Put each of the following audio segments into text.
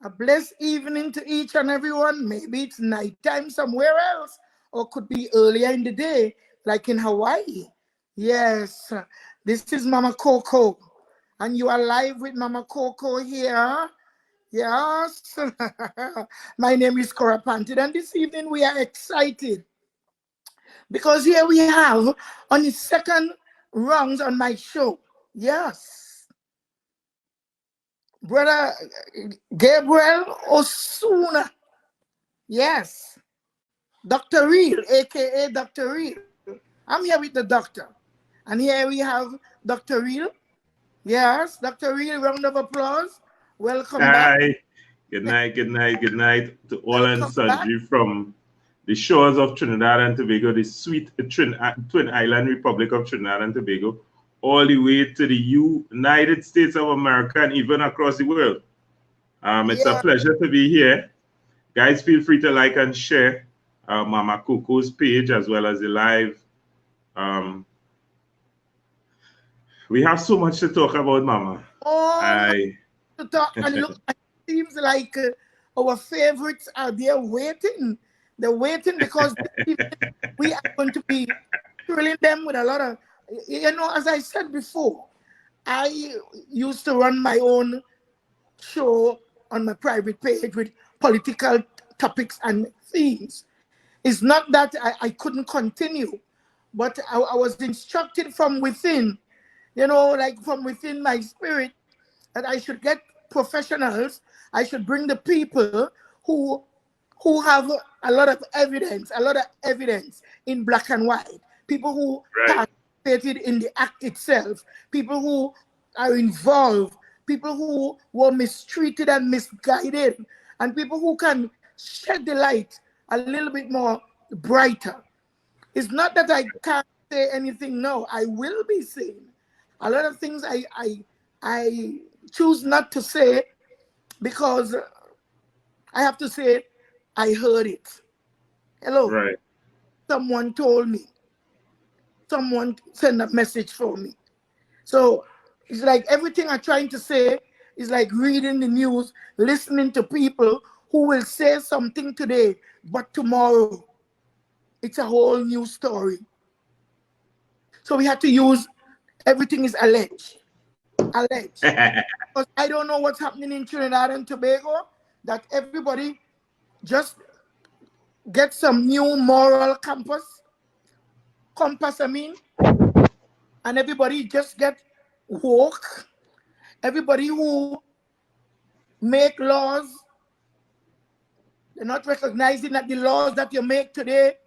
A blessed evening to each and everyone. Maybe it's nighttime somewhere else, or could be earlier in the day, like in Hawaii. Yes, this is Mama Coco, and you are live with Mama Coco here. Yes, my name is Cora Panted, and this evening we are excited because here we have on the second rounds on my show. Yes, brother Gabriel O'Souna. Yes, Dr. Real, aka Dr. Real. I'm here with the doctor. And here we have Dr. Real. Yes, Dr. Real, round of applause. Welcome back. Hi. Good night, good night, good night to all and Welcome back. sundry from the shores of Trinidad and Tobago, the sweet Twin Island Republic of Trinidad and Tobago, all the way to the United States of America and even across the world. It's a Yeah, pleasure to be here. Guys, feel free to like and share Mama Coco's page as well as the live. We have so much to talk about, Mama. oh, to talk and look, it seems like our favorites are there waiting. They're waiting because this evening we are going to be thrilling them with a lot of, as I said before, I used to run my own show on my private page with political topics and themes. It's not that I couldn't continue, but I was instructed from within, like from within my spirit, that I should get professionals. I should bring the people who have a lot of evidence in black and white, people who participated in the act itself, people who are involved, people who were mistreated and misguided, and people who can shed the light a little bit more brighter. It's not that I can't say anything now. I will be saying a lot of things I choose not to say because I have to say I heard it. Hello. Right. Someone told me. Someone sent a message for me. So it's like everything I'm trying to say is like reading the news, listening to people who will say something today, but tomorrow it's a whole new story. So we have to use everything is alleged. Alleged. Because I don't know what's happening in Trinidad and Tobago, that everybody just get some new moral compass, and everybody just get woke. Everybody who make laws, they're not recognizing that the laws that you make today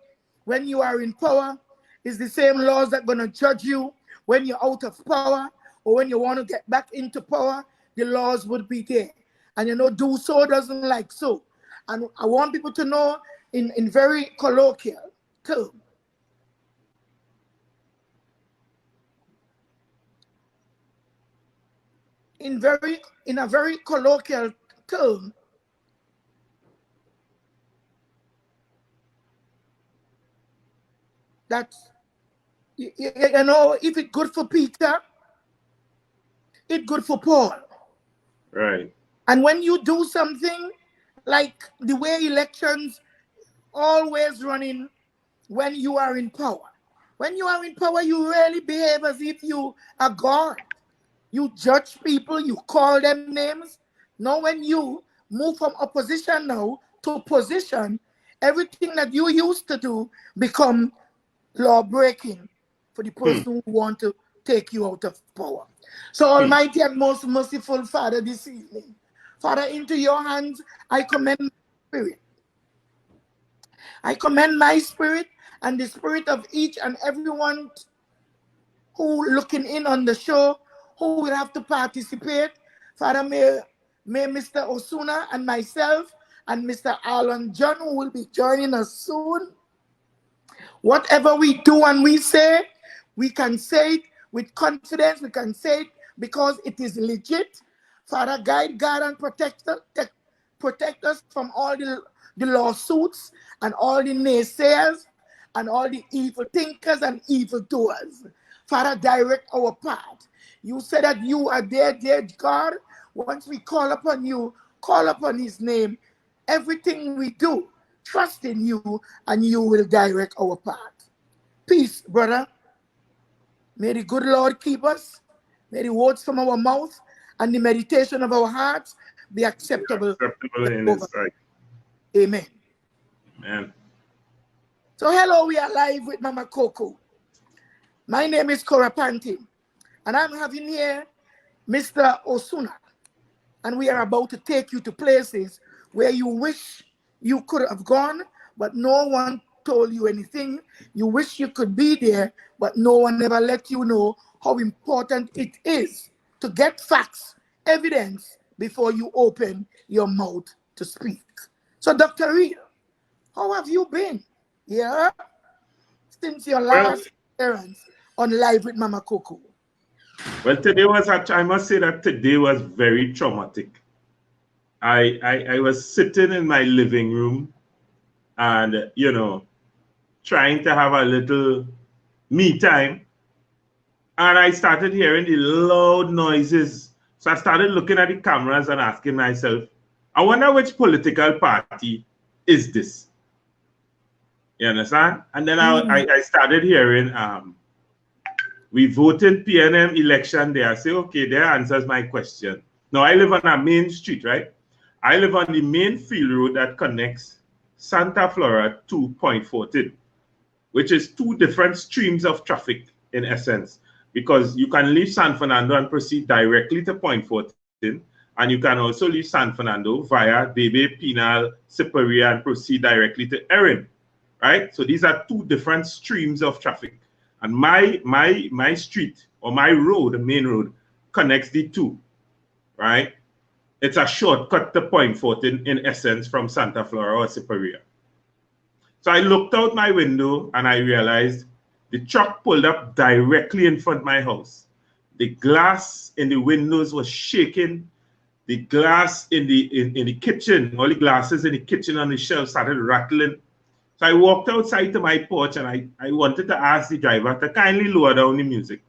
when you are in power is the same laws that are going to judge you when you're out of power or when you want to get back into power. The laws would be there. And do so doesn't like so. And I want people to know in very colloquial terms. In a very colloquial term, that if it's good for Peter, it's good for Paul. Right. And when you do something like the way elections always running when you are in power. When you are in power, you really behave as if you are God. You judge people, you call them names. Now when you move from opposition now to position, everything that you used to do become law breaking for the person who want to take you out of power. So Almighty and most merciful Father, this evening, Father, into your hands I commend my spirit. I commend my spirit and the spirit of each and everyone who looking in on the show, who will have to participate. Father, may Mr. O'Souna and myself and Mr. Arlon John, who will be joining us soon, whatever we do and we say it with confidence. We can say it because it is legit. Father, guide, guard, and protect us from all the lawsuits and all the naysayers and all the evil thinkers and evil doers. Father, direct our path. You said that you are there, dear God. Once we call upon you, call upon his name, everything we do, trust in you, and you will direct our path. Peace, brother. May the good Lord keep us. May the words from our mouth and the meditation of our hearts be acceptable in his sight. Amen. Amen. So hello, we are live with Mama Coco. My name is Cora Panty, and I'm having here Mr. O'Souna. And we are about to take you to places where you wish you could have gone, but no one told you anything. You wish you could be there, but no one ever let you know how important it is to get facts, evidence, before you open your mouth to speak. So, Dr. Reed, how have you been? Yeah? Since your last appearance on Live with Mama Coco. Well, today was actually, I must say that today was very traumatic. I was sitting in my living room and, you know, trying to have a little me time. And I started hearing the loud noises. So I started looking at the cameras and asking myself, I wonder which political party is this? You understand? And then I started hearing, we voted PNM election day. I say, okay, that answers my question. Now, I live on a main street, right? I live on the main field road that connects Santa Flora to Point 14, which is two different streams of traffic in essence, because you can leave San Fernando and proceed directly to Point 14, and you can also leave San Fernando via Bebe, Pinal, Siparia, and proceed directly to Erin, right? So these are two different streams of traffic. And my street, or my road, the main road, connects the two, right? It's a shortcut to Point 14 in essence from Santa Flora or Siparia. So I looked out my window and I realized the truck pulled up directly in front of my house. The glass in the windows was shaking. The glass in the kitchen, all the glasses in the kitchen on the shelf started rattling. So I walked outside to my porch and I wanted to ask the driver to kindly lower down the music.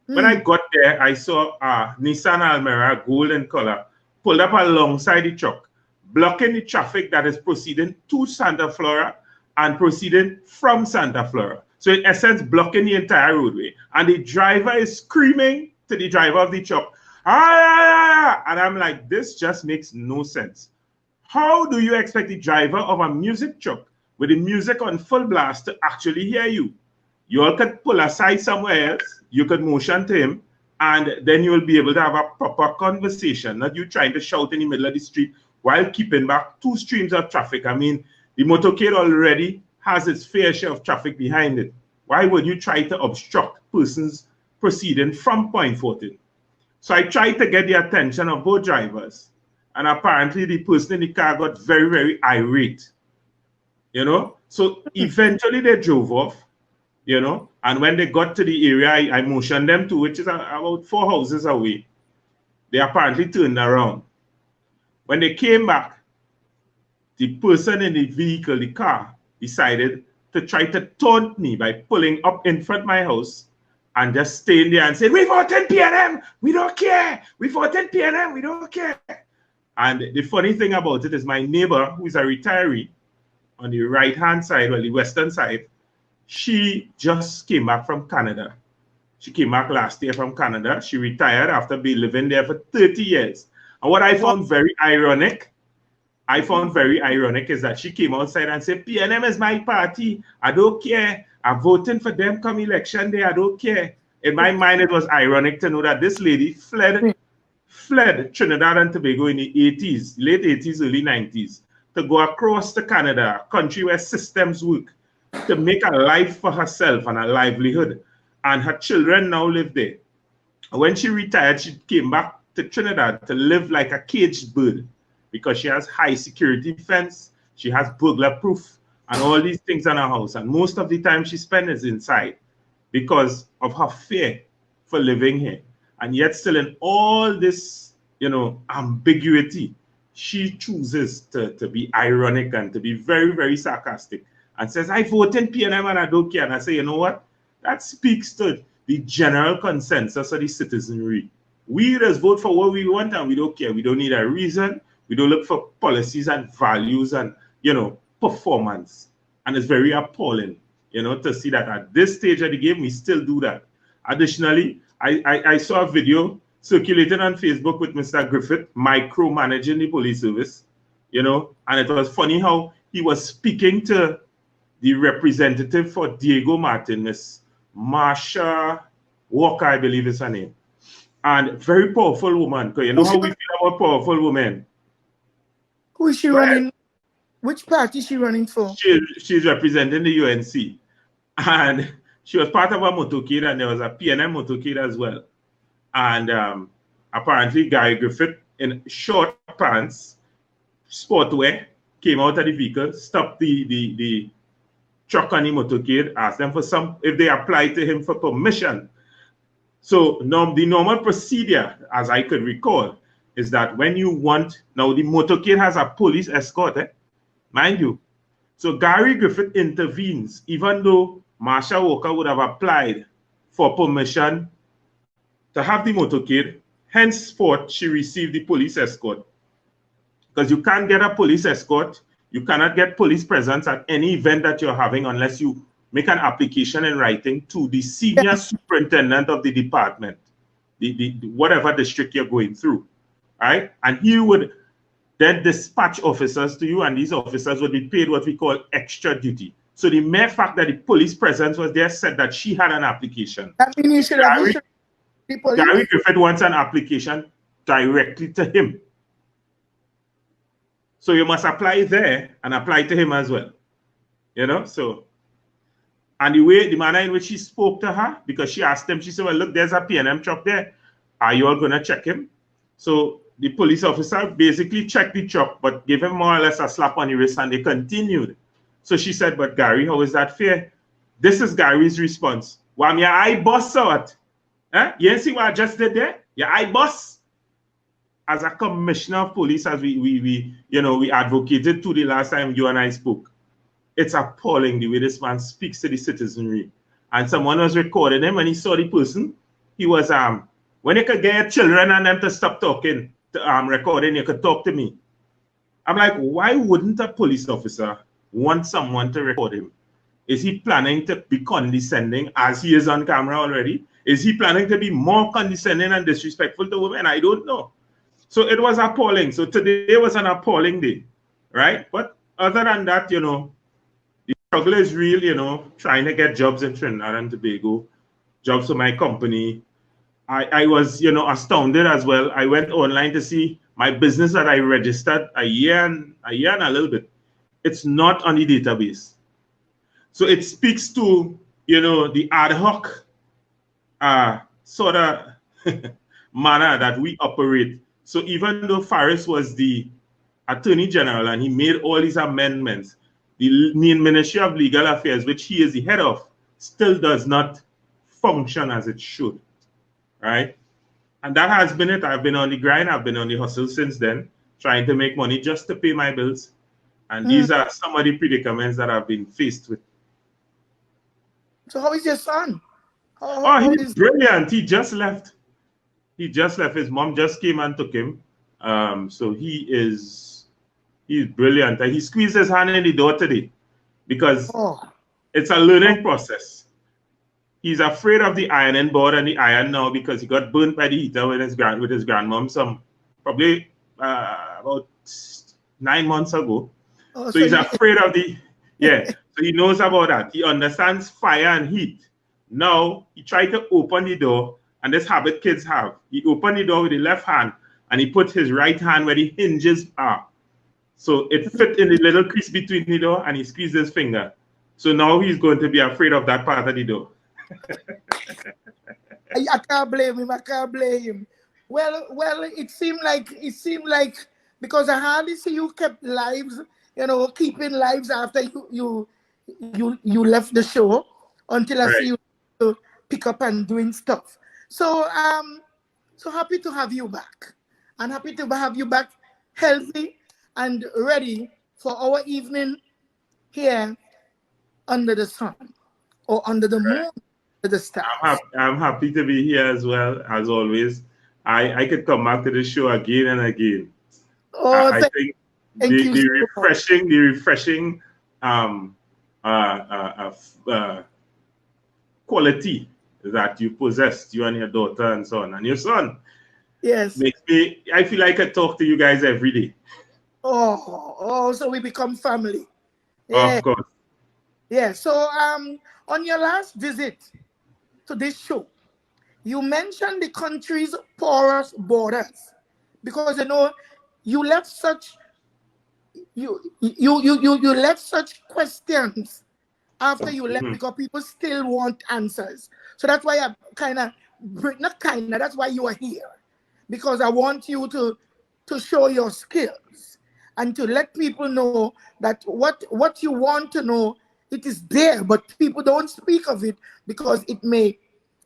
When I got there, I saw a Nissan Almera, gold in color, pulled up alongside the truck, blocking the traffic that is proceeding to Santa Flora and proceeding from Santa Flora. So in essence, blocking the entire roadway. And the driver is screaming to the driver of the truck, ah! And I'm like, this just makes no sense. How do you expect the driver of a music truck with the music on full blast to actually hear you? You all could pull aside somewhere else, you could motion to him, and then you will be able to have a proper conversation, not you trying to shout in the middle of the street while keeping back two streams of traffic. I mean, the motorcade already has its fair share of traffic behind it. Why would you try to obstruct persons proceeding from Point 14? So I tried to get the attention of both drivers, and apparently the person in the car got very, very irate, you know? So eventually they drove off, you know, and when they got to the area I motioned them to, which is about 4 houses away, they apparently turned around. When they came back, the person in the vehicle, the car, decided to try to taunt me by pulling up in front of my house and just staying there and saying, we voted PNM, we don't care. We voted PNM, we don't care. And the funny thing about it is my neighbor, who is a retiree on the right-hand side, or the western side, she just came back from Canada. She came back last year from Canada. She retired after being living there for 30 years. And what I found very ironic, is that she came outside and said, PNM is my party. I don't care. I'm voting for them come election day. I don't care. In my mind, it was ironic to know that this lady fled Trinidad and Tobago in the 80s, late 80s, early 90s, to go across to Canada, a country where systems work, to make a life for herself and a livelihood. And her children now live there. And when she retired, she came back to Trinidad to live like a caged bird, because she has high security fence, she has burglar proof, and all these things in her house. And most of the time she spends is inside because of her fear for living here. And yet still in all this, you know, ambiguity, she chooses to be ironic and to be very, very sarcastic and says, I vote in PNM and I don't care. And I say, you know what? That speaks to the general consensus of the citizenry. We just vote for what we want and we don't care. We don't need a reason. We don't look for policies and values and, you know, performance. And it's very appalling, you know, to see that at this stage of the game, we still do that. Additionally, I saw a video circulating on Facebook with Mr. Griffith micromanaging the police service, you know, and it was funny how he was speaking to the representative for Diego Martin, Miss Marsha Walker, I believe is her name. And very powerful woman, because you know how we feel about powerful women. Who is she running? Which party is she running for? She's representing the UNC. And she was part of a motorcade, and there was a PNM motorcade as well. And apparently Gary Griffith, in short pants, sportwear, came out of the vehicle, stopped the truck on the motorcade, asked them for if they applied to him for permission. So the normal procedure, as I could recall, is that when you want, now the motorcade has a police escort, mind you. So Gary Griffith intervenes, even though Marsha Walker would have applied for permission to have the motorcade. Henceforth, she received the police escort. Because you can't get a police escort, you cannot get police presence at any event that you're having unless you make an application in writing to the senior superintendent of the department, the whatever district you're going through, right? And he would then dispatch officers to you, and these officers would be paid what we call extra duty. So the mere fact that the police presence was there said that she had an application. That means you should have Gary Griffith wants an application directly to him. So you must apply there and apply to him as well. You know, so, and the manner in which she spoke to her, because she asked them, she said, well, look, there's a PNM truck there. Are you all going to check him? So the police officer basically checked the truck, but gave him more or less a slap on the wrist, and they continued. So she said, but Gary, how is that fair? This is Gary's response. Well, your eye boss saw it. You see what I just did there? Your eye boss. As a commissioner of police, as we advocated to the last time you and I spoke, it's appalling the way this man speaks to the citizenry. And someone was recording him, and he saw the person. He was when you could get your children and them to stop talking, recording, you could talk to me. I'm like, why wouldn't a police officer want someone to record him? Is he planning to be condescending as he is on camera already? Is he planning to be more condescending and disrespectful to women? I don't know. So it was appalling. So today was an appalling day, right? But other than that, you know, the struggle is real, you know, trying to get jobs in Trinidad and Tobago, jobs for my company. I was, you know, astounded as well. I went online to see my business that I registered a year and a little bit. It's not on the database. So it speaks to, you know, the ad hoc sort of manner that we operate. So even though Faris was the Attorney General and he made all these amendments, the Ministry of Legal Affairs, which he is the head of, still does not function as it should, right? And that has been it. I've been on the grind. I've been on the hustle since then, trying to make money just to pay my bills. And these are some of the predicaments that I've been faced with. So how is your son? He's brilliant. He just left. He just left. His mom just came and took him. So he's brilliant. And he squeezed his hand in the door today because it's a learning process. He's afraid of the ironing board and the iron now because he got burnt by the heater with his grandmom probably about 9 months ago. So he's afraid of so he knows about that. He understands fire and heat. Now he tried to open the door. And this habit kids have. He opened the door with the left hand and he put his right hand where the hinges are. So it fit in the little crease between the door and he squeezed his finger. So now he's going to be afraid of that part of the door. I can't blame him. I can't blame him. Well, it seemed like because I hardly see you kept lives, you know, keeping lives after you left the show until I see you pick up and doing stuff. So so happy to have you back, and happy to have you back healthy and ready for our evening here under the sun or under the moon, under the stars. I'm happy to be here as well, as always. I could come back to the show again and again. Oh, I think thank you so much. the refreshing um, uh, uh, uh, quality that you possess, you and your daughter and so on, and your son, Yes. makes me, I feel like I talk to you guys every day. Oh, so we become family. Yeah, Of course. yeah. So on your last visit to this show, you mentioned the country's porous borders because you left such you left such questions after you left Mhm. because people still want answers. So that's why I kind of not kind of that's why you are here, because I want you to show your skills and to let people know that what you want to know, it is there, but people don't speak of it because it may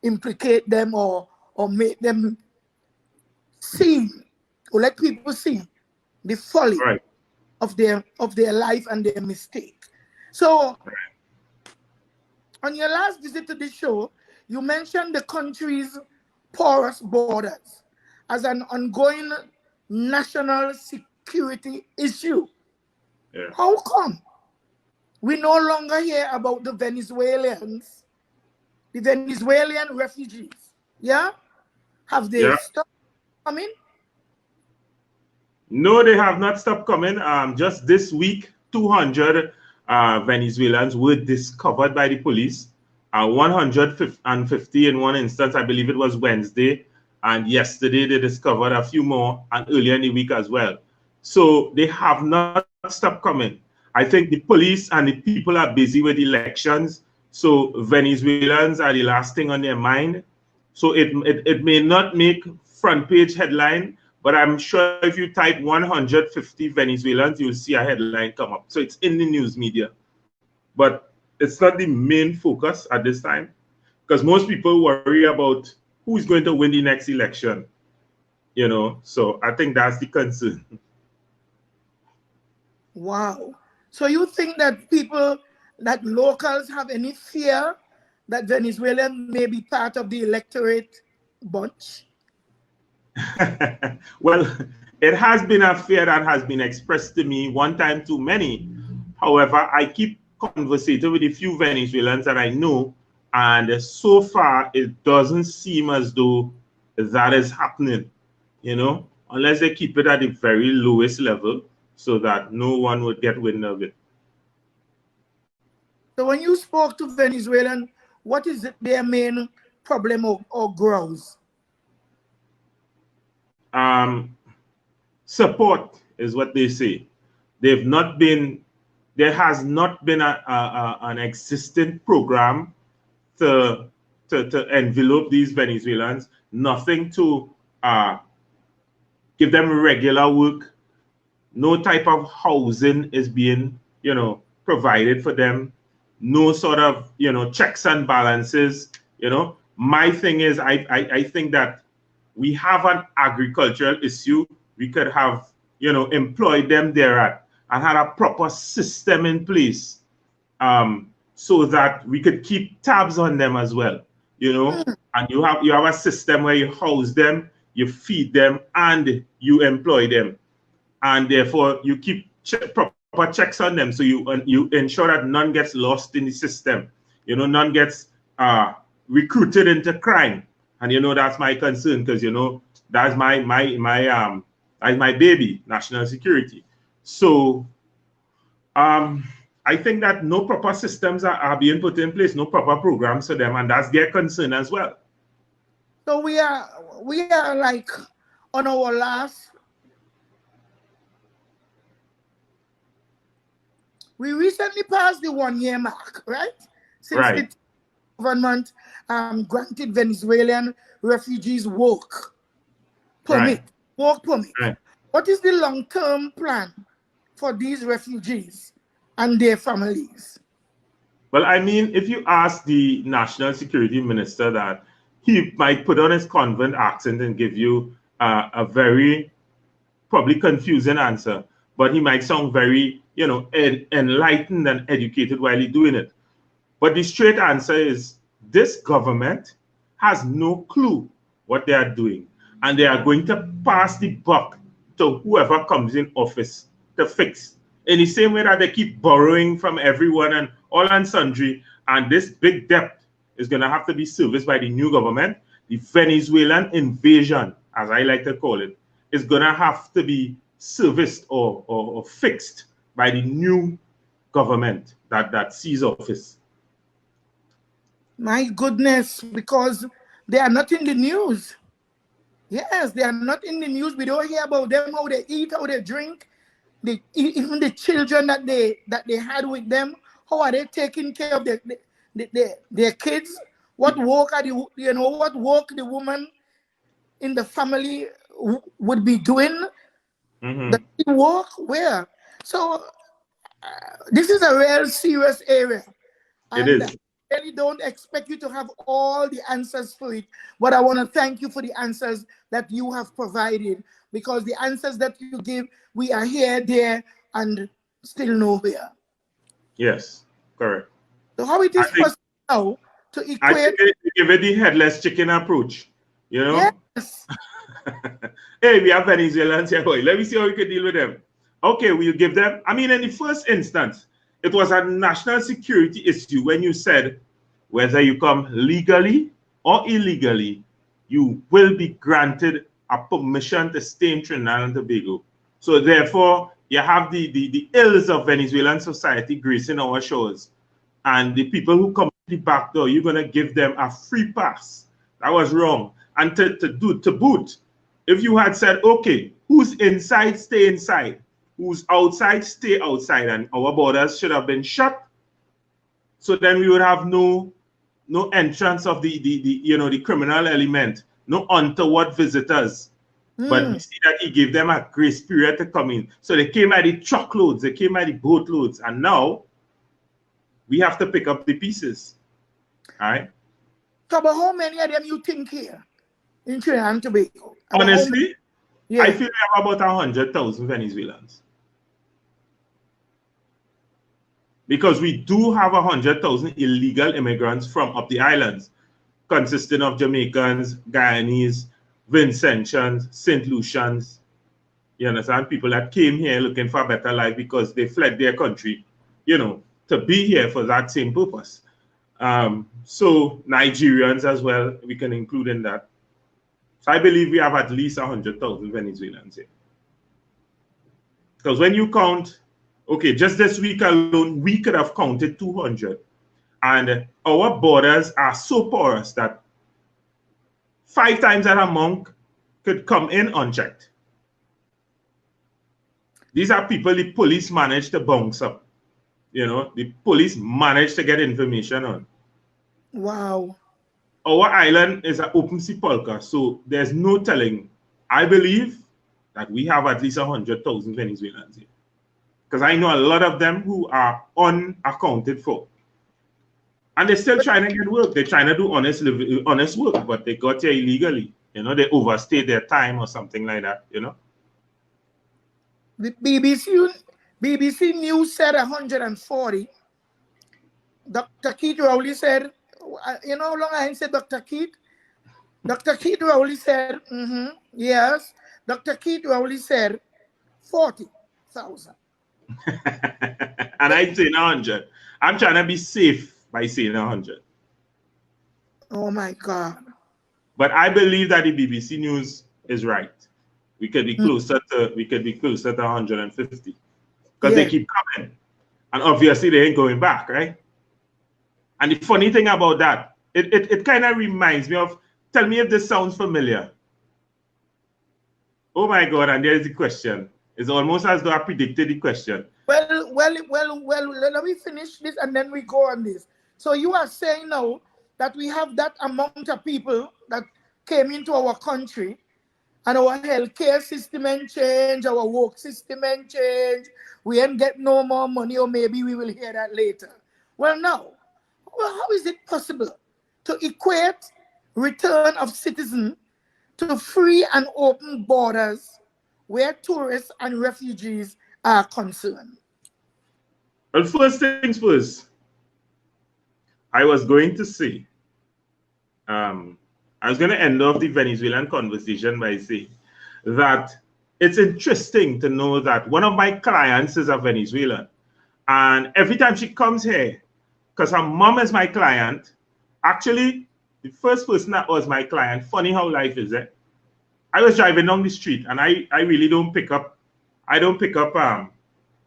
implicate them or make them see or let people see the folly Right. of their life and their mistake. So on your last visit to this show, you mentioned the country's porous borders as an ongoing national security issue. Yeah. How come we no longer hear about the Venezuelans, the Venezuelan refugees? Yeah? Have they Yeah. stopped coming? No, they have not stopped coming. Just this week, 200 Venezuelans were discovered by the police. 150 in one instance, I believe it was Wednesday. And yesterday they discovered a few more, and earlier in the week as well. So they have not stopped coming. I think the police and the people are busy with elections. So Venezuelans are the last thing on their mind. So it may not make front page headline, but I'm sure if you type 150 Venezuelans, you'll see a headline come up. So it's in the news media. But it's not the main focus at this time, because most people worry about who's going to win the next election. So I think that's the concern. Wow. So you think that that locals have any fear that Venezuelan may be part of the electorate bunch? Well, it has been a fear that has been expressed to me one time too many. However, I keep conversating with a few Venezuelans that I know, and so far it doesn't seem as though that is happening, unless they keep it at the very lowest level so that no one would get wind of it. So when you spoke to Venezuelan, what is their main problem or grows? Um, Support is what they say. They've not been, there has not been an existing program to, to envelope these Venezuelans, nothing to give them regular work. No type of housing is being, provided for them. No sort of, checks and balances. My thing is, I think that we have an agricultural issue. We could have, employed them there and had a proper system in place, so that we could keep tabs on them as well, and you have a system where you house them, you feed them, and you employ them, and therefore you keep proper checks on them, so you ensure that none gets lost in the system, none gets recruited into crime. And that's my concern, because that's my baby, national security. So I think that no proper systems are being put in place, no proper programs for them, and that's their concern as well. So we are like on our last. We recently passed the 1 year mark, right? Since Right, the government granted Venezuelan refugees right, permit, work permit. right. What is the long-term plan for these refugees and their families? Well, I mean, if you ask the national security minister that, he might put on his convent accent and give you a very probably confusing answer, but he might sound very, enlightened and educated while he's doing it. But the straight answer is this government has no clue what they are doing, and they are going to pass the buck to whoever comes in office to fix. In the same way that they keep borrowing from everyone and all and sundry, and this big debt is going to have to be serviced by the new government. The Venezuelan invasion, as I like to call it, is going to have to be serviced or fixed by the new government that sees office. My goodness, because they are not in the news. Yes, they are not in the news. We don't hear about them, how they eat, how they drink. Even the children that they had with them, how are they taking care of their kids? What work are what work the woman in the family would be doing? Mm-hmm. The work where? So this is a real serious area. It And is. I really don't expect you to have all the answers for it, but I want to thank you for the answers that you have provided, because the answers that you give, we are here, there, and still nowhere. Yes, correct. So how it is possible now to I equate? think they give it the headless chicken approach, you know? Yes. Hey, we have Venezuelans here. Boy. Let me see how we can deal with them. Okay, we'll give them. I mean, in the first instance, it was a national security issue when you said whether you come legally or illegally, you will be granted a permission to stay in Trinidad and Tobago. So therefore, you have the ills of Venezuelan society gracing our shores. And the people who come to the back door, you're going to give them a free pass. That was wrong. And to boot, if you had said, okay, who's inside, stay inside. Who's outside, stay outside, and our borders should have been shut. So then we would have no entrance of the criminal element, no untoward visitors. But we see that he gave them a grace period to come in. So they came at the truckloads, they came at the boatloads, and now we have to pick up the pieces. All right. So, but how many of them you think here in Trinidad and Tobago? Honestly, yeah. I feel we have about 100,000 Venezuelans. Because we do have 100,000 illegal immigrants from up the islands, consisting of Jamaicans, Guyanese, Vincentians, St. Lucians. You understand? People that came here looking for a better life because they fled their country, to be here for that same purpose. So Nigerians as well, we can include in that. So I believe we have at least 100,000 Venezuelans here. Because when you count, okay, just this week alone, we could have counted 200. And our borders are so porous that 5 times that amount could come in unchecked. These are people the police managed to bounce up. The police managed to get information on. Wow. Our island is an open sea polka, so there's no telling. I believe that we have at least 100,000 Venezuelans here. Because I know a lot of them who are unaccounted for. And they're still trying to get work. They're trying to do honest work, but they got here illegally. They overstayed their time or something like that, The BBC News said 140. Dr. Keith Rowley said, how long I said Dr. Keith? Dr. Keith Rowley said, yes. Dr. Keith Rowley said 40,000. And I'm saying 100. I'm trying to be safe by saying 100. Oh my God. But I believe that the BBC News is right. We could be closer to 150. Because they keep coming. And obviously they ain't going back, right? And the funny thing about that, it kind of reminds me of, tell me if this sounds familiar. Oh my God, and there's the question. It's almost as though I predicted the question. Well, let me finish this and then we go on this. So you are saying now that we have that amount of people that came into our country and our healthcare system and change, our work system and change. We ain't get no more money, or maybe we will hear that later. Well, now, how is it possible to equate return of citizens to free and open borders where tourists and refugees are concerned? Well, first things first, I was going to say, I was going to end off the Venezuelan conversation by saying that it's interesting to know that one of my clients is a Venezuelan. And every time she comes here, because her mom is my client, actually, the first person that was my client, funny how life is, eh? I was driving down the street, and I really don't pick up,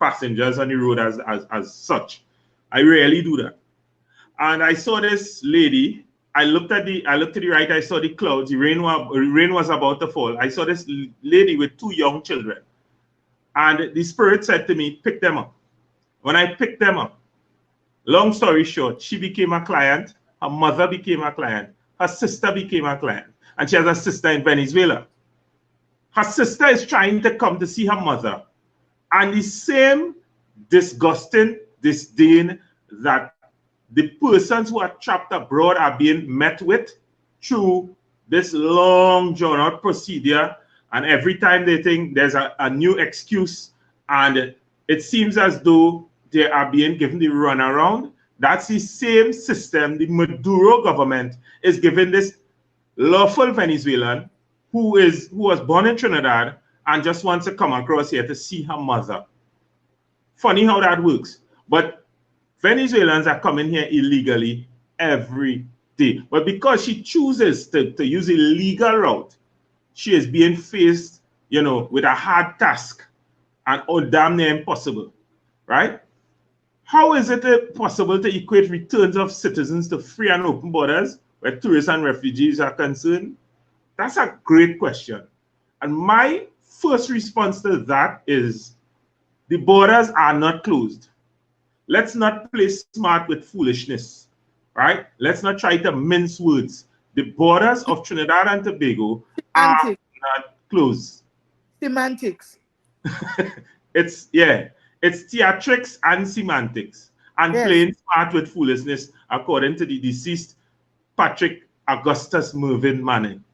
passengers on the road as such. I rarely do that. And I saw this lady. I looked to the right. I saw the clouds. The rain was about to fall. I saw this lady with 2 young children, and the Spirit said to me, "Pick them up." When I picked them up, long story short, she became a client. Her mother became a client. Her sister became a client, and she has a sister in Venezuela. Her sister is trying to come to see her mother, and the same disgusting disdain that the persons who are trapped abroad are being met with through this long drawn out procedure. And every time they think there's a new excuse, and it seems as though they are being given the runaround, that's the same system the Maduro government is giving this lawful Venezuelan who was born in Trinidad and just wants to come across here to see her mother. Funny how that works. But Venezuelans are coming here illegally every day. But because she chooses to use a legal route, she is being faced, with a hard task and damn near impossible, right? How is it possible to equate returns of citizens to free and open borders where tourists and refugees are concerned? That's a great question. And my first response to that is the borders are not closed. Let's not play smart with foolishness, right? Let's not try to mince words. The borders of Trinidad and Tobago are not closed. Semantics. It's theatrics and semantics, and playing smart with foolishness, according to the deceased Patrick Augustus Mervyn Manning.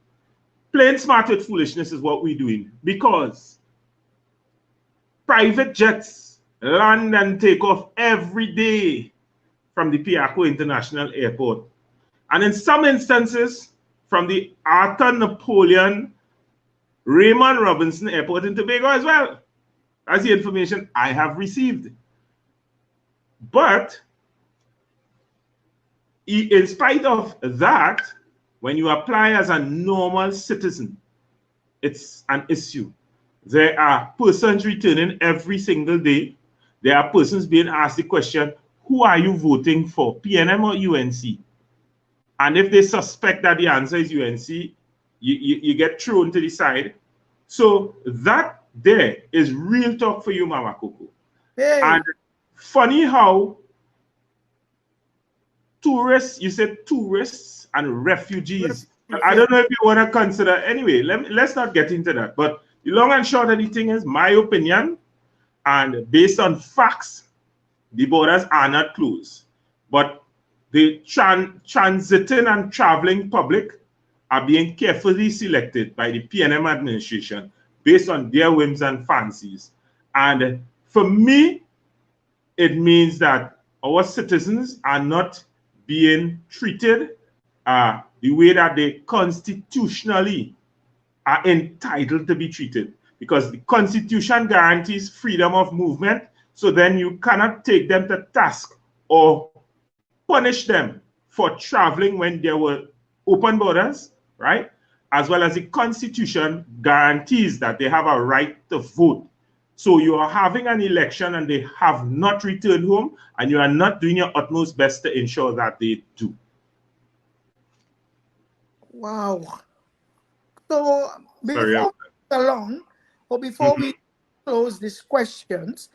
Playing smart with foolishness is what we're doing, because private jets land and take off every day from the Piaco International Airport. And in some instances, from the Arthur Napoleon Raymond Robinson Airport in Tobago as well. That's the information I have received. But in spite of that, when you apply as a normal citizen, it's an issue. There are persons returning every single day. There are persons being asked the question, who are you voting for, PNM or UNC? And if they suspect that the answer is UNC, you get thrown to the side. So that there is real talk for you, Mama Coco. Hey. And funny how tourists, you said tourists and refugees. I don't know if you want to consider, anyway, let's not get into that. But the long and short of the thing is, my opinion, and based on facts, the borders are not closed. But the transiting and traveling public are being carefully selected by the PNM administration based on their whims and fancies. And for me, it means that our citizens are not being treated the way that they constitutionally are entitled to be treated, because the Constitution guarantees freedom of movement. So then you cannot take them to task or punish them for traveling when there were open borders, right? As well as the Constitution guarantees that they have a right to vote. So you are having an election and they have not returned home, and you are not doing your utmost best to ensure that they do. Wow. So before we close these questions,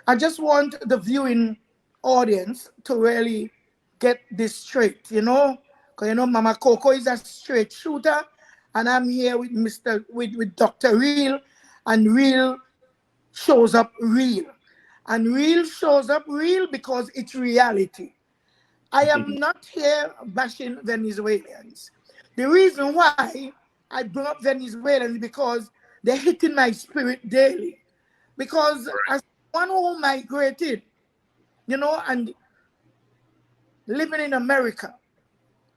I just want the viewing audience to really get this straight, because Mama Coco is a straight shooter, and I'm here with with Dr. Real, and Real shows up real. And Real shows up real because it's reality. I am not here bashing Venezuelans. The reason why I bring up Venezuelans is because they're hitting my spirit daily. Because as one who migrated, and living in America,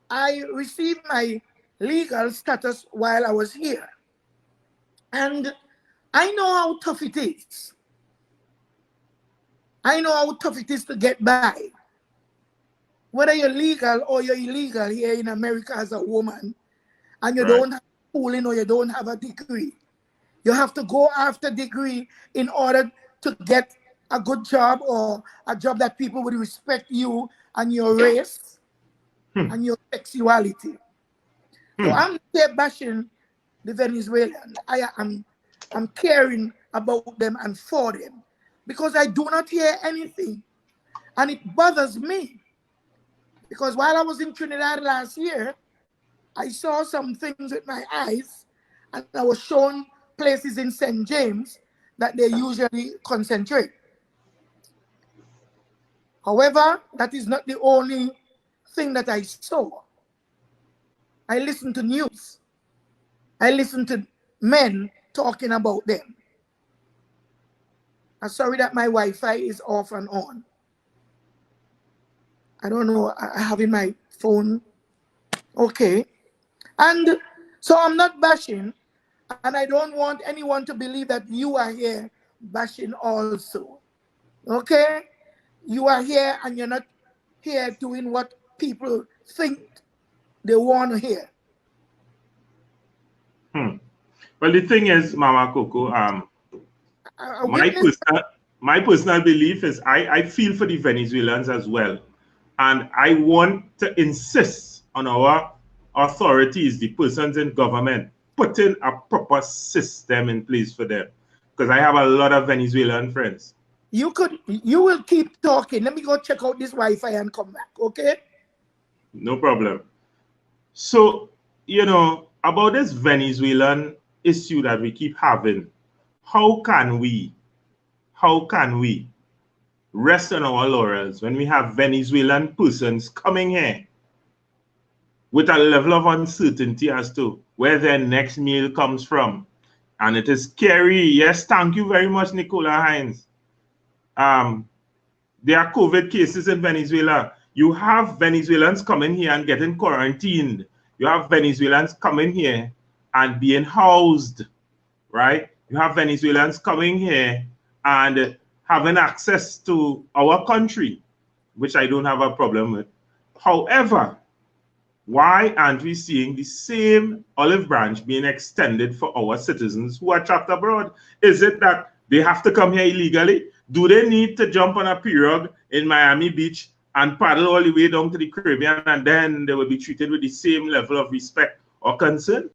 I received my legal status while I was here. And I know how tough it is. I know how tough it is to get by. Whether you're legal or you're illegal here in America as a woman, and you don't have schooling or you don't have a degree. You have to go after degree in order to get a good job or a job that people would respect you and your race and your sexuality. So I'm here bashing the Venezuelan. I'm caring about them and for them because I do not hear anything. And it bothers me because while I was in Trinidad last year, I saw some things with my eyes and I was shown places in St. James that they usually concentrate. However, that is not the only thing that I saw. I listened to news. I listened to men talking about them. I'm sorry that my Wi-Fi is off and on. I don't know, I have in my phone. Okay. And so I'm not bashing, and I don't want anyone to believe that you are here bashing also. Okay? You are here and you're not here doing what people think they want to hear. Well, the thing is, Mama Coco, my personal belief is I feel for the Venezuelans as well. And I want to insist on our authorities, the persons in government, putting a proper system in place for them. Because I have a lot of Venezuelan friends. You will keep talking. Let me go check out this Wi-Fi and come back, okay? No problem. So, you know, about this Venezuelan issue that we keep having, how can we rest on our laurels when we have Venezuelan persons coming here with a level of uncertainty as to where their next meal comes from? And it is scary. Yes, thank you very much, Nicola Hines. There are COVID cases in Venezuela. You have Venezuelans coming here and getting quarantined. You have Venezuelans coming here and being housed, right? You have Venezuelans coming here and having access to our country, which I don't have a problem with. However, why aren't we seeing the same olive branch being extended for our citizens who are trapped abroad? Is it that they have to come here illegally? Do they need to jump on a pirogue in Miami Beach and paddle all the way down to the Caribbean and then they will be treated with the same level of respect or concern?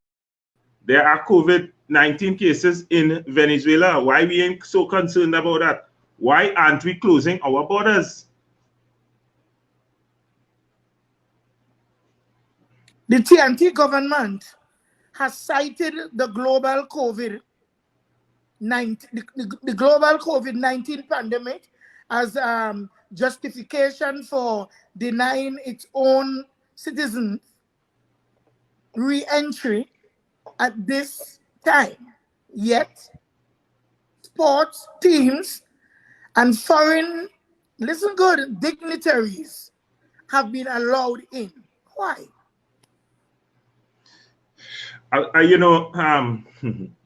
There are COVID-19 cases in Venezuela. Why we ain't so concerned about that? Why aren't we closing our borders? The TNT government has cited the global COVID-19 pandemic as justification for denying its own citizens re-entry at this time. Yet, sports teams and foreign, listen good, dignitaries have been allowed in. Why? You know,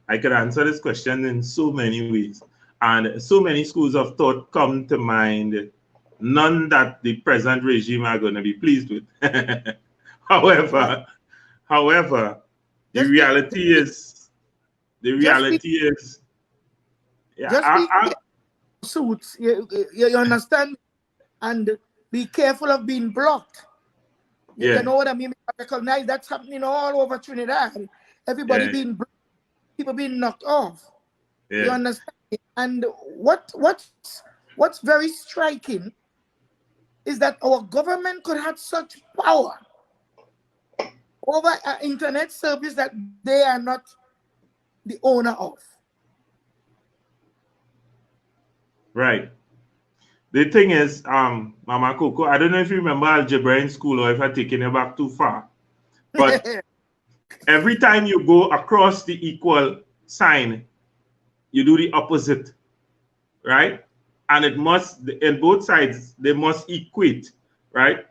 I could answer this question in so many ways. And so many schools of thought come to mind, none that the present regime are going to be pleased with. However, the reality is, suits, you understand? And be careful of being blocked. You know what I mean? I recognize that's happening all over Trinidad. Everybody being blocked, people being knocked off. You understand? And what's very striking is that our government could have such power over an internet service that they are not the owner of. Right. The thing is, Mama Coco, I don't know if you remember algebra in school or if I've taken it back too far. But every time you go across the equal sign, you do the opposite, right? And it must, in both sides, they must equate, right?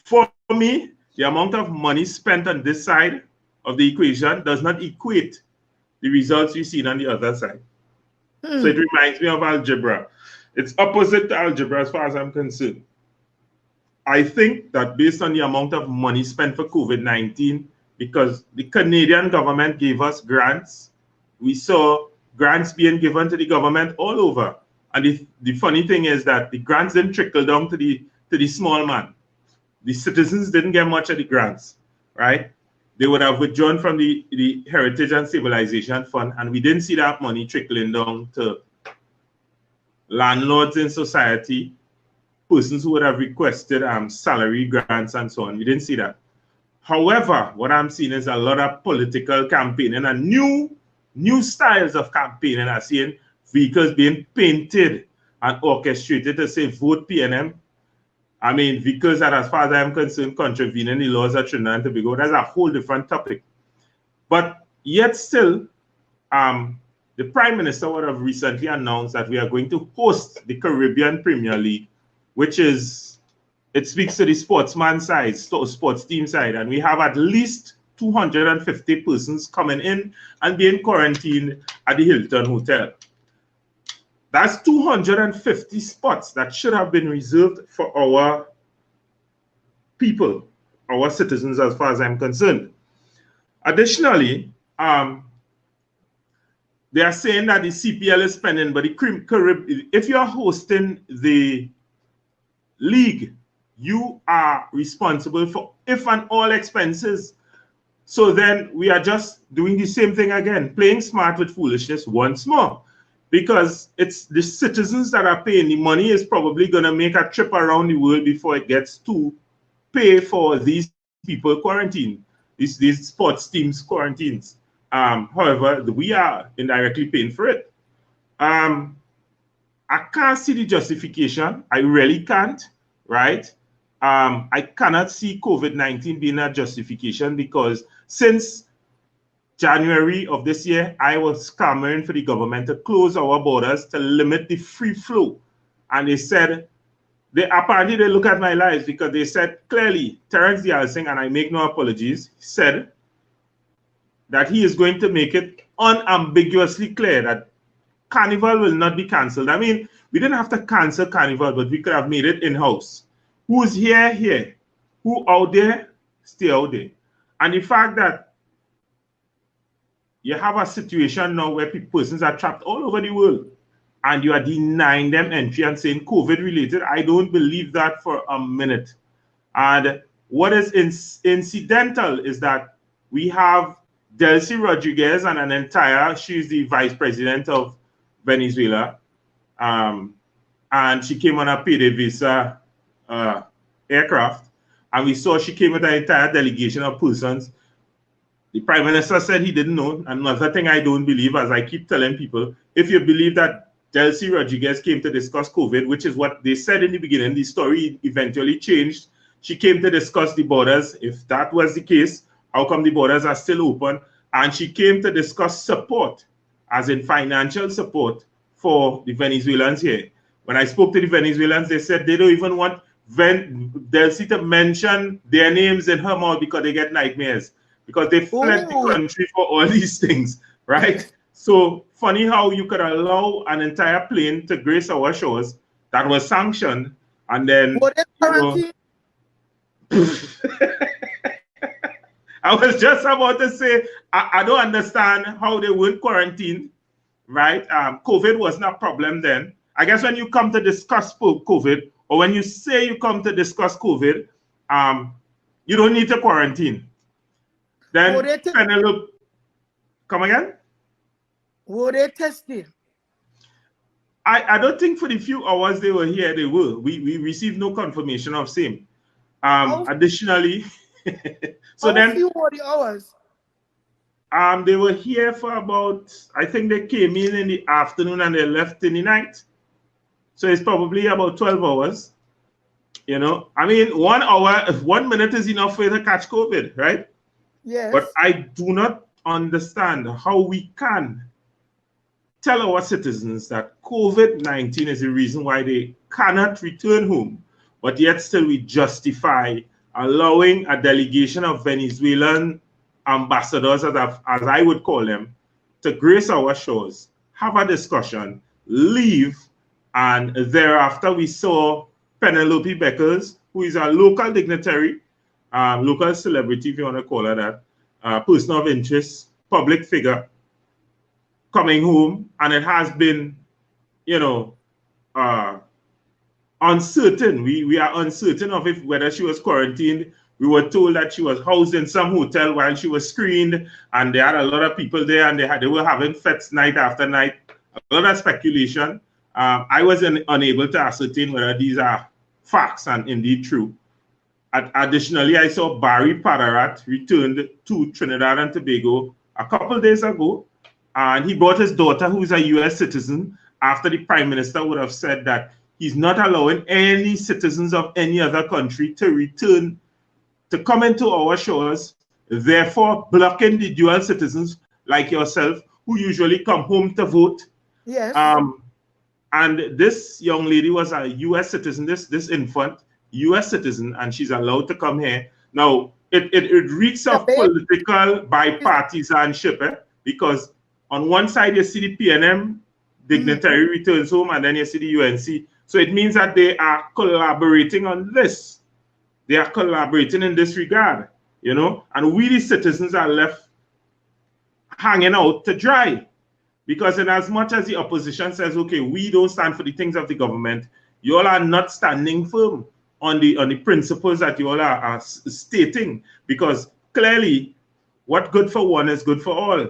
For me, the amount of money spent on this side of the equation does not equate the results we've seen on the other side. So it Hmm. reminds me of algebra. It's opposite to algebra as far as I'm concerned. I think that based on the amount of money spent for COVID-19, because the Canadian government gave us grants, we saw grants being given to the government all over. And the funny thing is that the grants didn't trickle down to the small man. The citizens didn't get much of the grants, right? They would have withdrawn from the Heritage and Stabilization Fund, and we didn't see that money trickling down to landlords in society, persons who would have requested salary grants and so on. We didn't see that. However, what I'm seeing is a lot of political campaigning and new styles of campaigning. I'm seeing vehicles being painted and orchestrated to say vote PNM. I mean, vehicles that, as far as I'm concerned, contravening the laws of Trinidad and Tobago. That's a whole different topic. But yet still, the Prime Minister would have recently announced that we are going to host the Caribbean Premier League, which is, it speaks to the sportsman side, sports team side, and we have at least 250 persons coming in and being quarantined at the Hilton Hotel. That's 250 spots that should have been reserved for our people, our citizens, as far as I'm concerned. Additionally, they are saying that the CPL is spending, but if you are hosting the league, you are responsible for if and all expenses. So then we are just doing the same thing again, playing smart with foolishness once more, because it's the citizens that are paying. The money is probably going to make a trip around the world before it gets to pay for these people quarantine, these sports teams quarantines. However, we are indirectly paying for it. I can't see the justification. I really can't, right? I cannot see COVID-19 being a justification, because since January of this year, I was clamoring for the government to close our borders to limit the free flow. And they said, apparently they look at my lives, because they said clearly, Terence Dialsing, and I make no apologies, said that he is going to make it unambiguously clear that Carnival will not be cancelled. I mean, we didn't have to cancel Carnival, but we could have made it in-house. Who's here, here. Who out there, stay out there. And the fact that you have a situation now where persons are trapped all over the world, and you are denying them entry and saying COVID related, I don't believe that for a minute. And what is incidental is that we have Delcy Rodriguez and she's the vice president of Venezuela, and she came on a payday visa aircraft, and we saw she came with an entire delegation of persons. The Prime Minister said he didn't know. Another thing I don't believe, as I keep telling people, if you believe that Delcy Rodriguez came to discuss COVID, which is what they said in the beginning, the story eventually changed. She came to discuss the borders. If that was the case, how come the borders are still open? And she came to discuss support, as in financial support for the Venezuelans here. When I spoke to the Venezuelans, they said they don't even want Delcy to mention their names in her mouth, because they get nightmares, because they fled the country for all these things, right? So funny how you could allow an entire plane to grace our shores that was sanctioned, and then I was just about to say, I don't understand how they weren't quarantined, right? COVID wasn't a problem then. I guess when you come to discuss COVID, or when you say you come to discuss COVID, you don't need to quarantine. Then Penelope, come again? Were they tested? I don't think for the few hours they were here, they were. We received no confirmation of same. Additionally, so then few were the hours? They were here for about, I think they came in the afternoon and they left in the night. So it's probably about 12 hours. You know, I mean, 1 hour, 1 minute is enough for you to catch COVID, right? Yes. But I do not understand how we can tell our citizens that COVID-19 is the reason why they cannot return home, but yet still we justify allowing a delegation of Venezuelan ambassadors, as I would call them, to grace our shores, have a discussion, leave, and thereafter we saw Penelope Beckers, who is a local dignitary, local celebrity, if you want to call her that, person of interest, public figure, coming home, and it has been, you know, uncertain. We are uncertain of whether she was quarantined. We were told that she was housed in some hotel while she was screened, and they had a lot of people there, and they were having fetes night after night. A lot of speculation. I was unable to ascertain whether these are facts and indeed true. Additionally, I saw Barry Padarat returned to Trinidad and Tobago a couple days ago, and he brought his daughter, who is a U.S. citizen, after the Prime Minister would have said that he's not allowing any citizens of any other country to return, to come into our shores, therefore blocking the dual citizens like yourself, who usually come home to vote. Yes. And this young lady was a U.S. citizen, this infant, U.S. citizen, and she's allowed to come here. Now, it reeks of political bipartisanship, because on one side you see the PNM dignitary returns home, and then you see the UNC. So it means that they are collaborating on this. They are collaborating in this regard, you know, and we, the citizens, are left hanging out to dry. Because in as much as the opposition says, okay, we don't stand for the things of the government, you all are not standing firm on the principles that you all are stating. Because clearly, what good for one is good for all.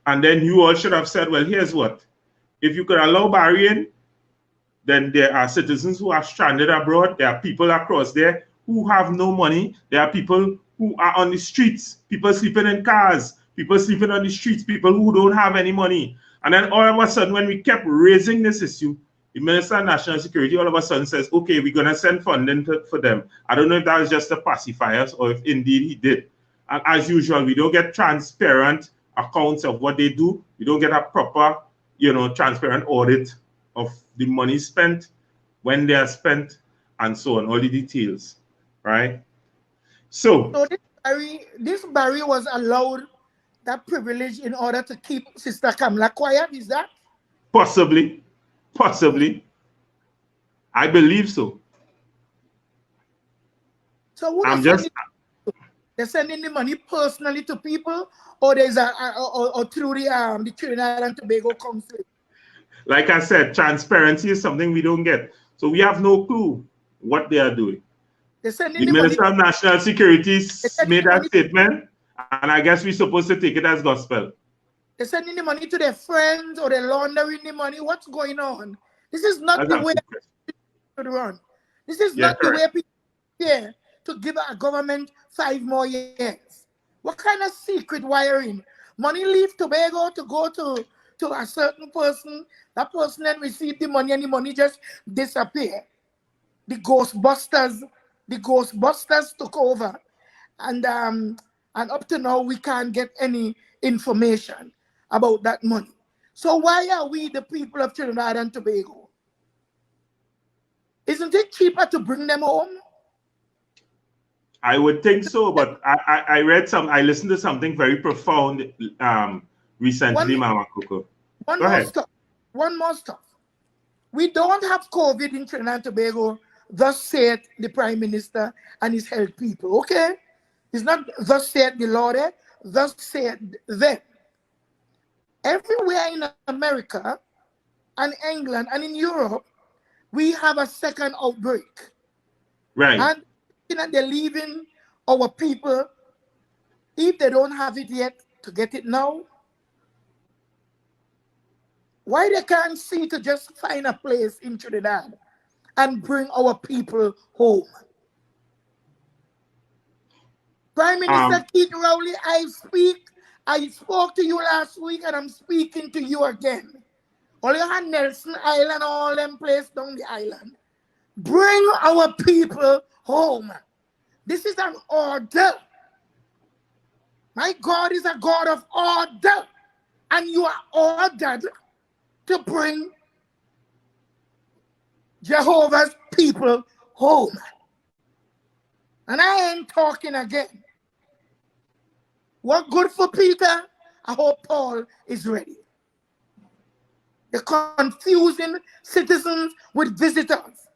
And then you all should have said, well, here's what. If you could allow Barry in, then there are citizens who are stranded abroad. There are people across there who have no money. There are people who are on the streets, people sleeping in cars, people sleeping on the streets, people who don't have any money. And then all of a sudden, when we kept raising this issue, the Minister of National Security all of a sudden says, okay, we're going to send funding for them. I don't know if that was just a pacifier or if indeed he did. And as usual, we don't get transparent accounts of what they do. We don't get a proper, you know, transparent audit of the money spent, when they are spent, and so on, all the details, right? So this Barry was allowed that privilege in order to keep Sister Kamala quiet, is that? Possibly. I believe so. So they're sending the money personally to people, or there's or through the Trinidad and Tobago Council? Like I said, transparency is something we don't get. So we have no clue what they are doing. The Minister of National Security made that statement, and I guess we're supposed to take it as gospel. They're sending the money to their friends, or they're laundering the money. What's going on? This is not the way to run. This is not the way people here to give a government 5 more years. What kind of secret wiring? Money leave Tobago to go to a certain person. That person then receive the money, and the money just disappear. The Ghostbusters took over, and up to now we can't get any information about that money. So why are we, the people of Trinidad and Tobago? Isn't it cheaper to bring them home? I would think so, but I listened to something very profound recently, Mama Coco. One more stuff. We don't have COVID in Trinidad and Tobago, thus said the Prime Minister and his health people, okay? It's not thus said the Lord, thus said them. Everywhere in America and England and in Europe, we have a second outbreak. Right. And they're leaving our people, if they don't have it yet, to get it now. Why they can't see to just find a place in Trinidad and bring our people home? Prime Minister Keith Rowley, I spoke to you last week, and I'm speaking to you again. All you had Nelson Island, all them places down the island. Bring our people home. This is an order. My God is a God of order. And you are ordered to bring Jehovah's people home. And I ain't talking again. What good for Peter I hope Paul is ready. They're confusing citizens with visitors.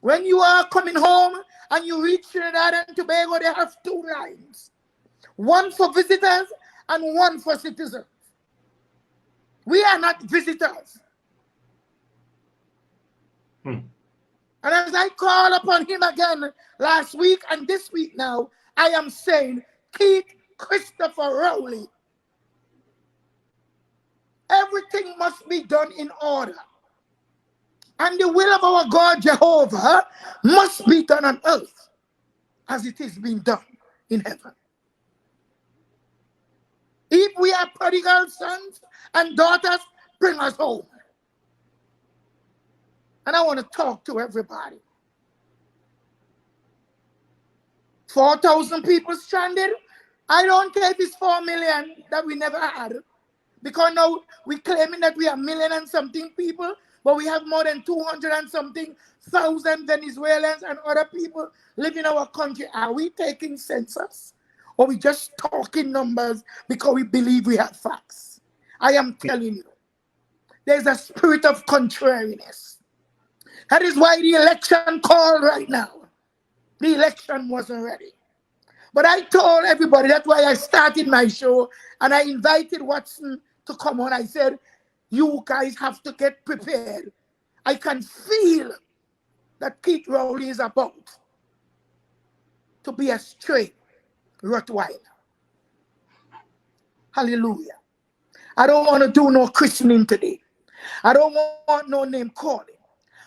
When you are coming home and you reach Trinidad and Tobago, they have two lines. One for visitors and one for citizens. We are not visitors. And as I call upon him again last week and this week now, I am saying, Keith Christopher Rowley, everything must be done in order. And the will of our God Jehovah must be done on earth as it is being done in heaven. If we are prodigal sons and daughters, bring us home. And I want to talk to everybody. 4,000 people stranded. I don't care if it's 4 million that we never had. Because now we're claiming that we are million and something people, but we have more than 200 and something thousand Venezuelans and other people live in our country. Are we taking census? Or we just talking numbers because we believe we have facts? I am telling you, there's a spirit of contrariness. That is why the election called right now. The election wasn't ready. But I told everybody, that's why I started my show, and I invited Watson to come on. I said, you guys have to get prepared. I can feel that Keith Rowley is about to be a stray Rottweiler. Hallelujah. I don't want to do no christening today. I don't want no name calling.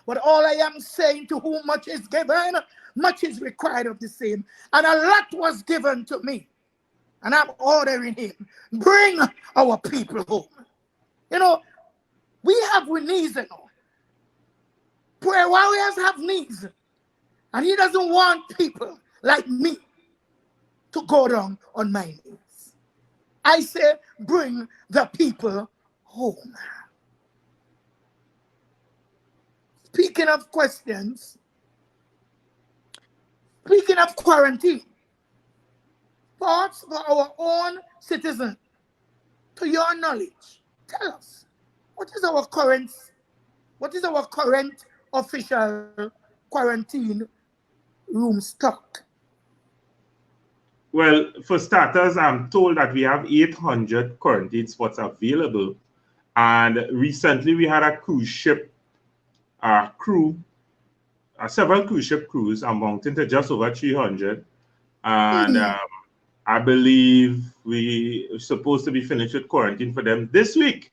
But all I am saying, to whom much is given, much is required of the same. And a lot was given to me. And I'm ordering him, bring our people home. You know, we have needs, you know. Prayer warriors have needs. And he doesn't want people like me to go down on my knees. I say, bring the people home. Speaking of questions, speaking of quarantine, thoughts for our own citizens, to your knowledge, tell us, what is our current official quarantine room stock? Well, for starters, I'm told that we have 800 quarantine spots available. And recently we had a cruise ship several cruise ship crews amounting to just over 300. And I believe we are supposed to be finished with quarantine for them this week.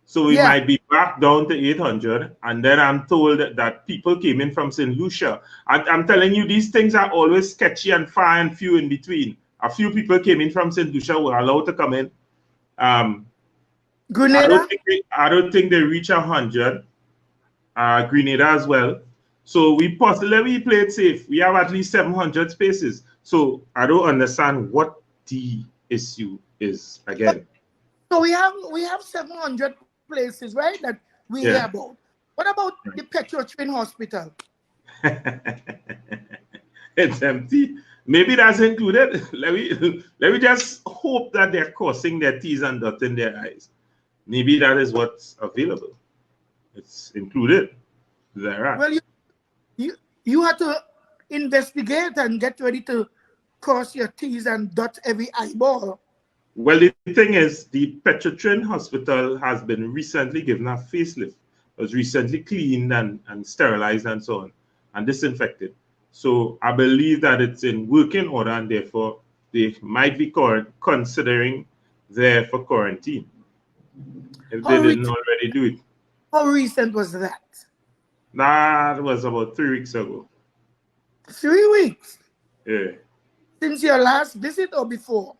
So we might be back down to 800. And then I'm told that people came in from St. Lucia. I'm telling you, these things are always sketchy and far and few in between. A few people came in from St. Lucia, were allowed to come in. Grenada? I don't think they reach 100. Grenada as well. So we possibly play it safe. We have at least 700 spaces. So I don't understand what the issue is again. So we have 700 places, right? That we hear about. What about the Petrotrin hospital? It's empty. Maybe that's included. Let me just hope that they're crossing their T's and dotting their I's. Maybe that is what's available. It's included. Is that right? Well, you have to investigate and get ready to cross your T's and dot every eyeball. Well, the thing is, the Petrotrin hospital has been recently given a facelift. It was recently cleaned and sterilized and so on, and disinfected. So I believe that it's in working order, and therefore they might be considering there for quarantine if they didn't already do it. How recent was that? That was about 3 weeks ago. 3 weeks? Yeah. Since your last visit or before?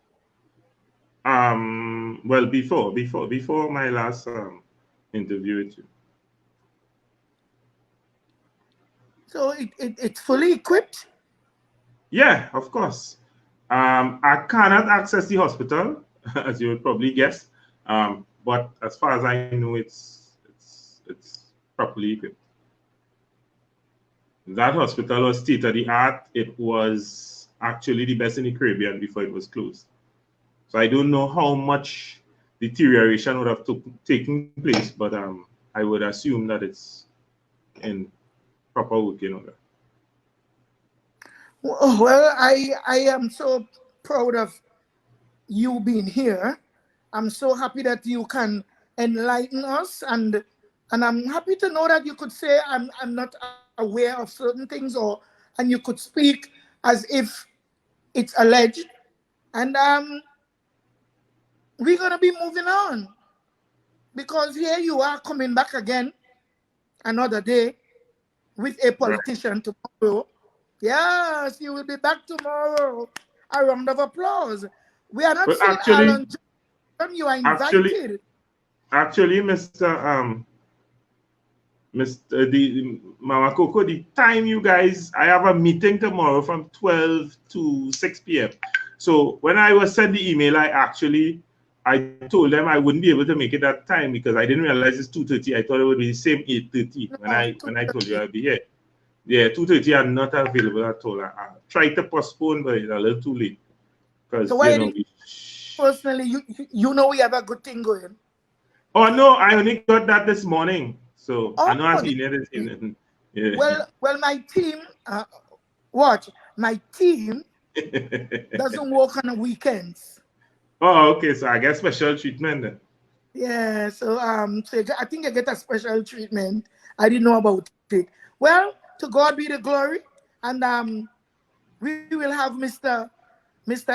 Well, before my last interview with you. So it's fully equipped? Yeah, of course. I cannot access the hospital, as you would probably guess. But as far as I know, it's properly equipped. That hospital was state of the art. It was actually the best in the Caribbean before it was closed. So I don't know how much deterioration would have taken place, but I would assume that it's in proper working order. Well, I am so proud of you being here. I'm so happy that you can enlighten us, and I'm happy to know that you could say I'm not aware of certain things, and you could speak as if it's alleged. And we're gonna be moving on, because here you are coming back again another day with a Right. politician tomorrow. Yes, you will be back tomorrow. A round of applause. We are not But saying Arlon John, you are invited. actually, Mr. The Mama Coco, the time you guys, I have a meeting tomorrow from 12 to 6 p.m. So when I was sent the email, I told them I wouldn't be able to make it that time because I didn't realize it's 2:30. I thought it would be the same 8:30 No, when I told you I'd be here. Yeah, 2:30 I'm not available at all. I tried to postpone, but it's a little too late. Because so why personally, you know we have a good thing going. Oh no, I only got that this morning. So Oh, I know I've seen it this evening. Yeah. Well, my team, watch, my team doesn't work on the weekends. Oh, okay. So I get special treatment then. Yeah, so I think I get a special treatment. I didn't know about it. Well, to God be the glory, and we will have Mr.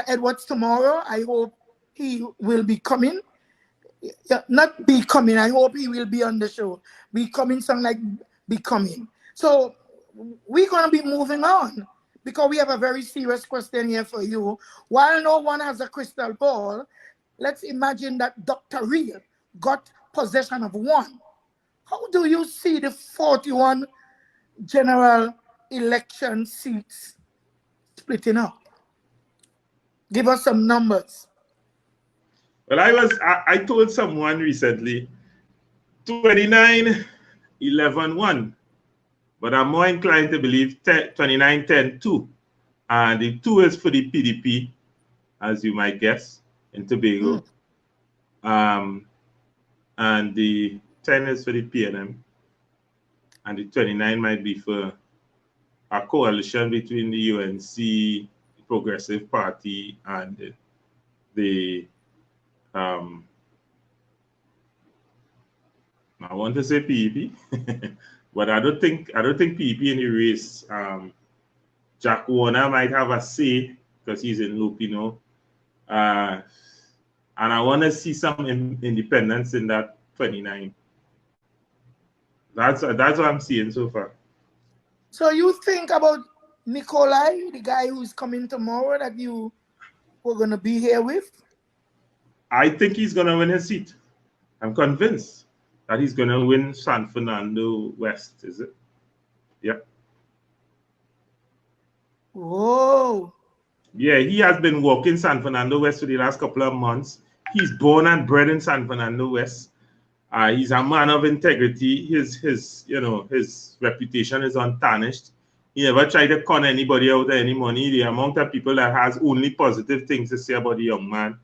Edwards tomorrow. I hope he will be coming. Yeah, not be coming. I hope he will be on the show. Be coming, sound like be coming. So we're gonna be moving on, because we have a very serious question here for you. While no one has a crystal ball, let's imagine that Dr. Real got possession of one. How do you see the 41 general election seats splitting up? Give us some numbers. Well, I told someone recently 29, 11, 1. But I'm more inclined to believe 29, 10, 2. And the 2 is for the PDP, as you might guess, in Tobago. And the 10 is for the PNM. And the 29 might be for a coalition between the UNC, the Progressive Party, and the I want to say PEP, but I don't think PEP in the race. Jack Warner might have a say because he's in Lupino, and I want to see some independence in that 29. That's what I'm seeing so far. So you think about Nikolai, the guy who's coming tomorrow that you were going to be here with? I think he's going to win his seat. I'm convinced that he's going to win San Fernando West, is it? Yep. Whoa. Yeah, he has been working San Fernando West for the last couple of months. He's born and bred in San Fernando West. He's a man of integrity. His reputation is untarnished. He never tried to con anybody out of any money. The amount of people that has only positive things to say about the young man.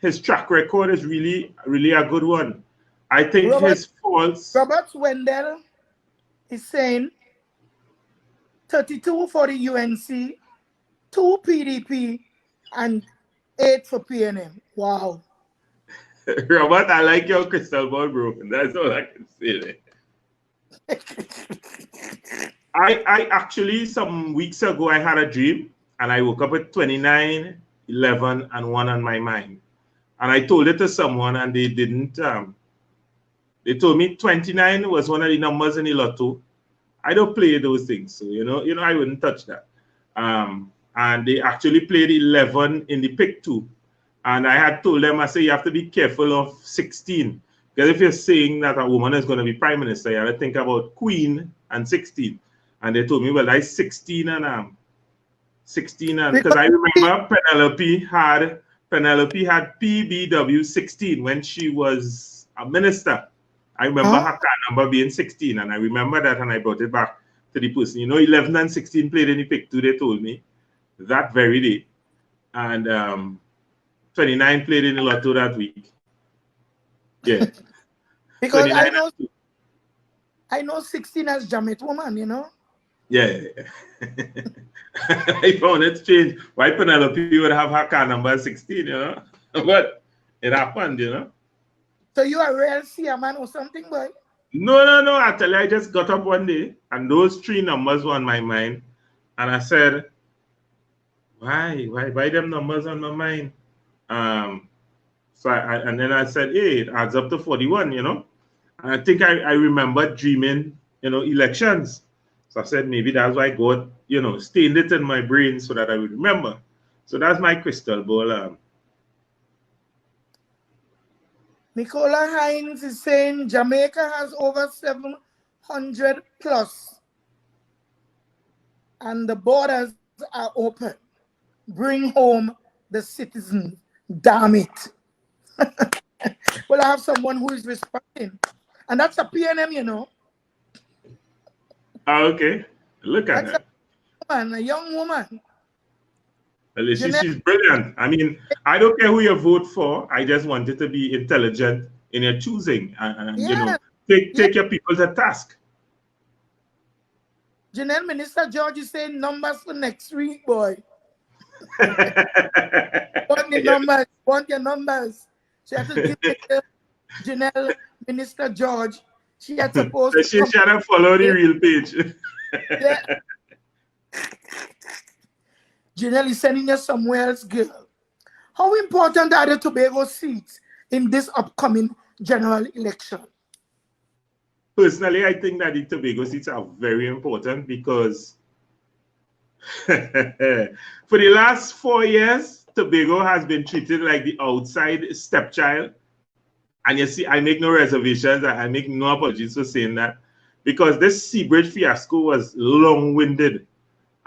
His track record is really, really a good one. I think his faults. Robert Wendell is saying 32 for the UNC, 2 PDP, and 8 for PNM. Wow. Robert, I like your crystal ball, bro. That's all I can say. I actually, some weeks ago, I had a dream, and I woke up with 29, 11, and 1 on my mind. And I told it to someone, and they didn't. They told me 29 was one of the numbers in the lotto. I don't play those things, so I wouldn't touch that. And they actually played 11 in the pick 2. And I had told them, I say, you have to be careful of 16. Because if you're saying that a woman is going to be prime minister, you have to think about Queen and 16. And they told me, well, that's 16 and 16. And because I remember Penelope had PBW 16 when she was a minister. I remember her card number being 16. And I remember that, and I brought it back to the person. 11 and 16 played in the pick 2, they told me, that very day. And 29 played in the lotto that week. Yeah. Because I know 16 as Jamaic woman, you know? Yeah. I found it strange. Why Penelope would have her car number 16, you know? But it happened, you know? So you are a real seaman or something, boy? No. Actually, I just got up one day and those 3 numbers were on my mind. And I said, why them numbers on my mind? And then I said, hey, it adds up to 41, you know? And I think I remember dreaming, you know, elections. So I said, maybe that's why God, you know, stained it in my brain so that I would remember. So that's my crystal ball. Nicola Hines is saying Jamaica has over 700 plus. And the borders are open. Bring home the citizens. Damn it. Well, I have someone who is responding. And that's a PNM, you know. Okay. Look at her. A young woman. Well, she's brilliant. I mean, I don't care who you vote for. I just want it to be intelligent in your choosing. And you know, take your people to task. Janelle, Minister George is saying numbers for next week, boy. Want your numbers. She had to give it to Janelle, Minister George. She had supposed to she should have followed the real page. Yeah. Janelle is sending us somewhere else, girl. How important are the Tobago seats in this upcoming general election? Personally, I think that the Tobago seats are very important because for the last 4 years, Tobago has been treated like the outside stepchild. And you see, I make no reservations. I make no apologies for saying that because this Seabridge fiasco was long-winded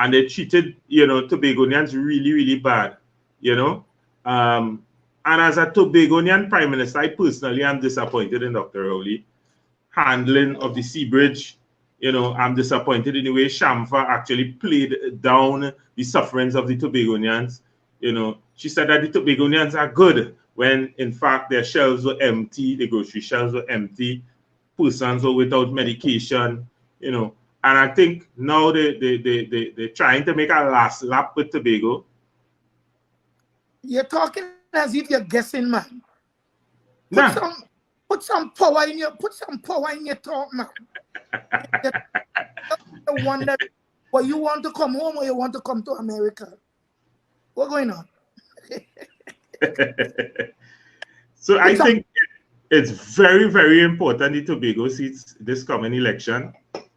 and they treated, you know, Tobagonians really, really bad, you know. And as a Tobagonian Prime Minister, I personally am disappointed in Dr. Rowley handling of the Seabridge. You know, I'm disappointed in the way Shamfa actually played down the sufferings of the Tobagonians. You know, she said that the Tobagonians are good when, in fact, their shelves were empty, the grocery shelves were empty, persons were without medication, you know. And I think now they're trying to make a last lap with Tobago. You're talking as if you're guessing, man. Nah. Put some power in your talk, man. I wonder, well, you want to come home or you want to come to America? What's going on? So I think it's very, very important the Tobago seats this coming election,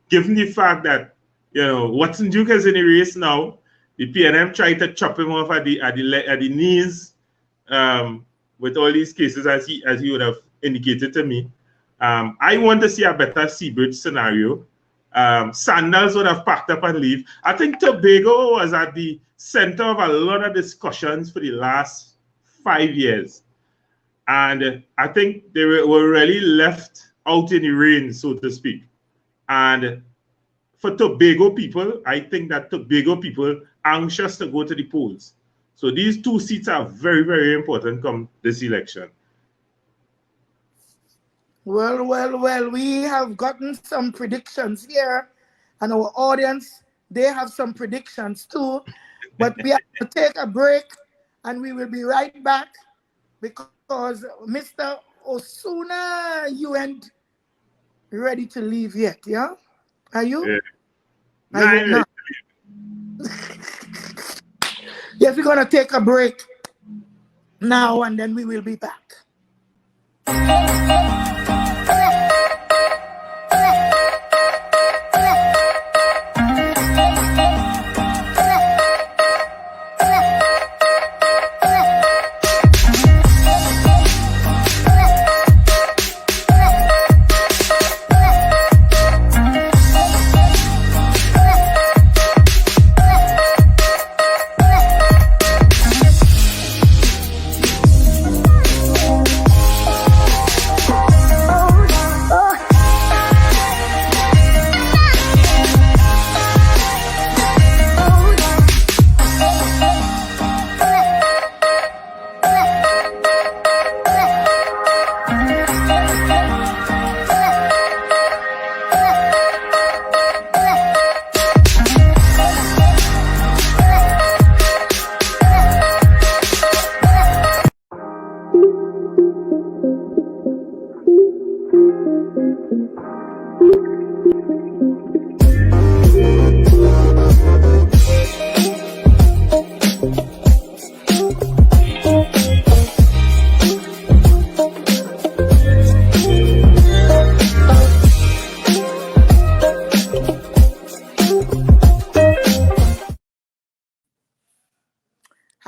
given the fact that, you know, Watson Duke is in the race now. The PNM tried to chop him off at the knees with all these cases, as he would have indicated to me. I want to see a better Seabridge scenario. Sandals would have packed up and leave. I think Tobago was at the center of a lot of discussions for the last 5 years. And I think they were really left out in the rain, so to speak. And for Tobago people, I think that Tobago people are anxious to go to the polls. So these 2 seats are very, very important come this election. Well, we have gotten some predictions here, and our audience, they have some predictions too. But we have to take a break, and we will be right back because Mr. O'Souna, you ain't ready to leave yet, yeah? Are you? Yeah. Are you not? Yes, we're going to take a break now, and then we will be back.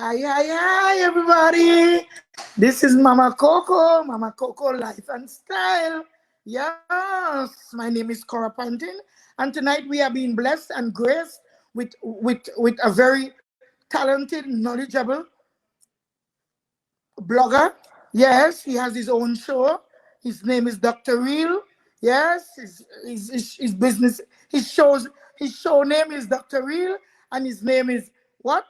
Hi, everybody. This is Mama Coco Life and Style. Yes, my name is Cora Pantin, and tonight we are being blessed and graced with a very talented, knowledgeable blogger. Yes, he has his own show. His name is Dr. Real. Yes, his business, his show name is Dr. Real, and his name is what?